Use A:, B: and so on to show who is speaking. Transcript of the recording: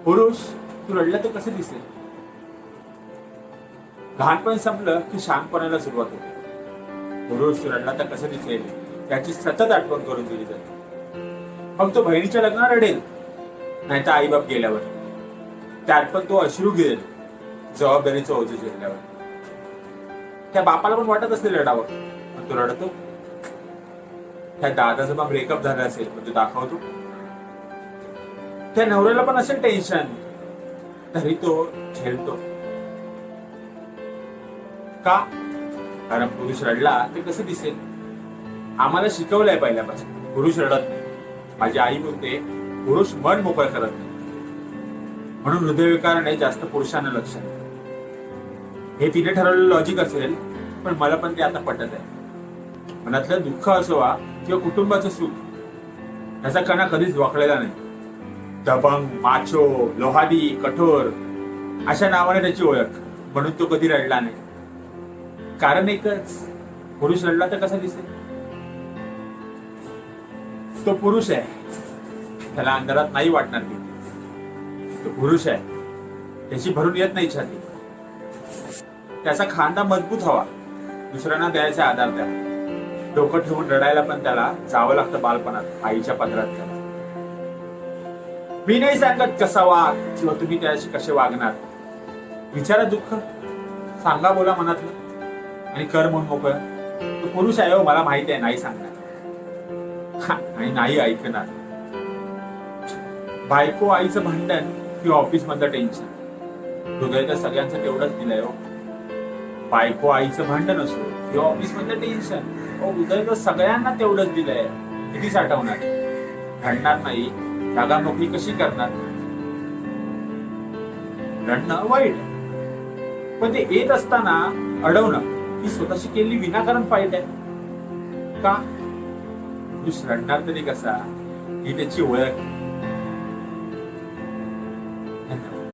A: पुरुष, तू रडला तर कसं दिसेल? लहानपण संपलं की शहाणपणाला सुरुवात होते. पुरुष, तू रडला तर कसं दिसेल याची सतत आठवण करून दिली जाते. मग तो बहिणीच्या लग्नात रडेल, नाही तर आईबाप गेल्यावर. त्यात पण तो अश्रू घेईल जबाबदारीचं ओझं झेलल्यावर. त्या बापाला पण वाटत असेल रडावं, पण तो रडतो. त्या दादाचा मग ब्रेकअप झाला असेल, पण तो दाखवतो. त्या नवऱ्याला पण असेल टेन्शन, तरी तो झेलतो. का? कारण पुरुष रडला ते कसं दिसेल. आम्हाला शिकवलंय पहिल्यापासून, पुरुष रडत नाही. माझी आई बोलते, पुरुष मन मोकळं करत नाही. म्हणून हृदयविकाराने जास्त पुरुषांना लक्ष नाही. हे तिने ठरवलेलं लॉजिक असेल, पण मला पण ते आता पटत आहे. मनातलं दुःख असो किंवा कुटुंबाचं सुख, त्याचा कणा कधीच वाकलेला नाही. दबंग, माचो, लोहादी, कठोर अशा नावाने त्याची ओळख, म्हणून तो कधी रडला नाही. कारण एकच, पुरुष रडला तर कसा दिसेल? तो पुरुष आहे, त्याला अंधारात नाही वाटणार की. तो पुरुष आहे, त्याची भरून येत नाही छाती. त्याचा खांदा मजबूत हवा, दुसऱ्यांना द्यायचा आधार द्या. डोकं ठेवून रडायला पण त्याला जावं लागतं बालपणात, आईच्या पदरात त्याला. मी नाही सांगत कसा वाग किंवा तुम्ही त्याशी कसे वागणार. विचारा दुःख, सांगा बोला मनातलं, आणि कर म्हणून मोकळं. तो पुरुष आहे हो, मला माहिती आहे, नाही सांगणार आणि नाही ऐकणार. बायको आईचं भांडण किंवा ऑफिस मधलं टेन्शन, हृदय तर सगळ्यांचं तेवढंच दिलंय हो. बायको आईचं भांडण असो किंवा ऑफिस मधलं टेन्शन, हृदय तर सगळ्यांना तेवढंच दिलंय. किती साठवणार? रडणार नाही, जागा मोकळी कशी करणार? रडणं वाईट, पण ते येत असताना अडवणं ही स्वतःशी केलेली विनाकारण फाईट आहे. का? पुरुष रडणार तरी कसा, ही त्याची ओळख.